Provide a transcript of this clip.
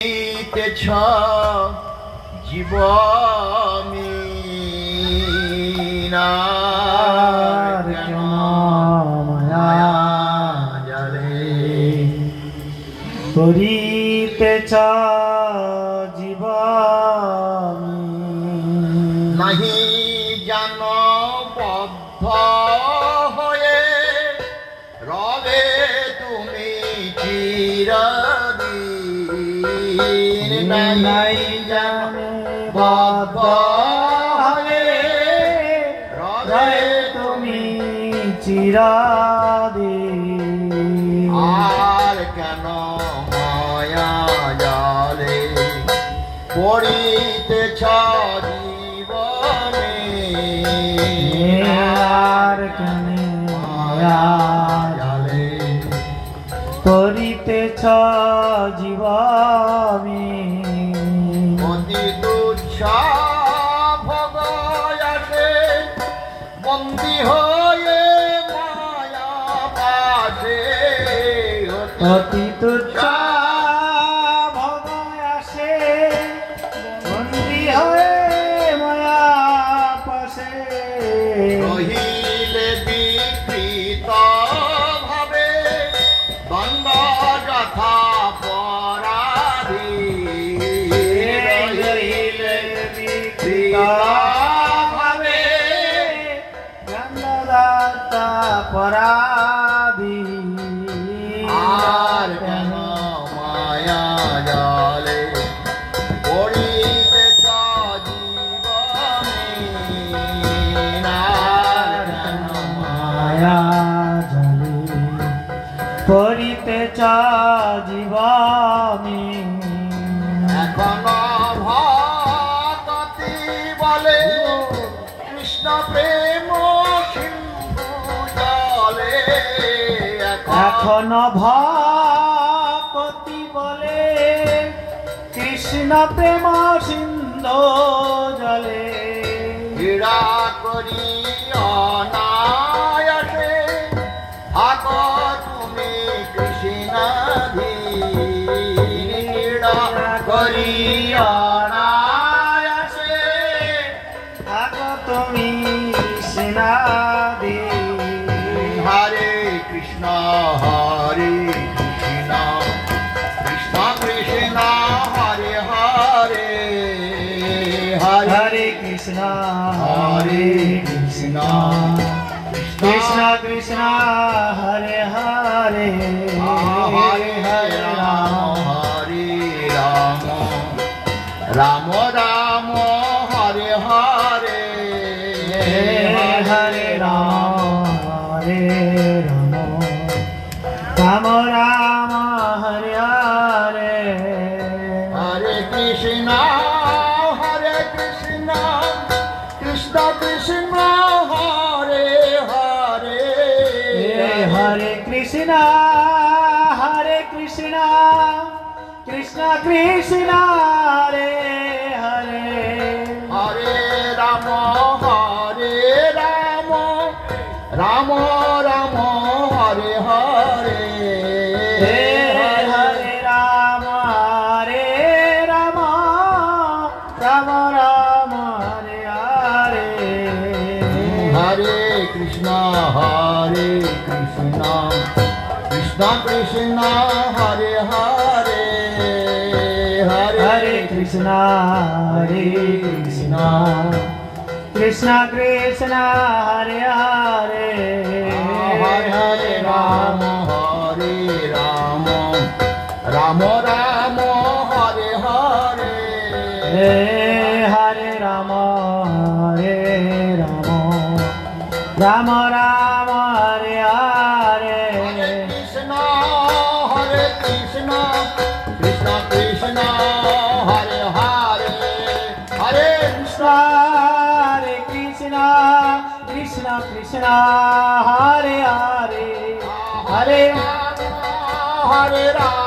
তেছ জীবমিনার মায়া জালে করিতেছ জীবন নাহি জান বদ্ধ হয়ে রবে তুমি চিরদিন নাই জানে বদ্ধ হয়ে রবে তুমি চিরদিন। আর কেন মায়া জালে পড়িতেছ জীবনে, আর কেন মায়া জালে করিতেছ জীবনে। অতি দুঃসা ভগয়াসে বন্দী হয়ে মায়া পাশে, অতি তুচ্ছ ভগয়াসে বন্দী হয়ে মায়া পাশে। রহিলে বিকৃত ভাবে দণ্ড যথা পরাধী, রহিলে বিকৃত ভাবে দণ্ডদাতা পরাধী। আর কেন মায়া জালে পড়িতেছ জীবনে, আর কেন মায়া জালে পড়িতেছ জীবনে। এখনো ভক্তি বলে কৃষ্ণ প্রেম সিন্ধু জলে, এখন ভক্তি বলে কৃষ্ণ প্রেম সিন্ধু জলে। ক্রীড়া করি অনায়াসে থাকো তুমি কৃষ্ণাধীন, ক্রীড়া করি অনায়াসে থাকো তুমি কৃষ্ণাধীন। হরে কৃষ্ণ কৃষ্ণ কৃষ্ণ হরে হরে, হরে কৃষ্ণ হরে কৃষ্ণ কৃষ্ণ কৃষ্ণ হরে হরে, হরে হরে রাম হরে রাম রাম রাম হরে হরে, হরে রাম হরে রাম রাম রাম হরে হরে। হরে কৃষ্ণ কৃষ্ণ কৃষ্ণ হরে হরে, হরে কৃষ্ণ কৃষ্ণ কৃষ্ণ হরে হরে। হরে রাম রাম রাম হরে হরে, হরে রাম রাম রাম রাম হরে হরে। হরে কৃষ্ণ কৃষ্ণ কৃষ্ণ হরে হরে, হরে কৃষ্ণ কৃষ্ণ কৃষ্ণ হরে হরে। হরে রাম রাম রাম হরে হরে, হরে রাম রাম রাম হরে হরে। কৃষ্ণ কৃষ্ণ কৃষ্ণ হরে হরে, হরে কৃষ্ণ কৃষ্ণ কৃষ্ণ হরে হরে। হরে হরে রাম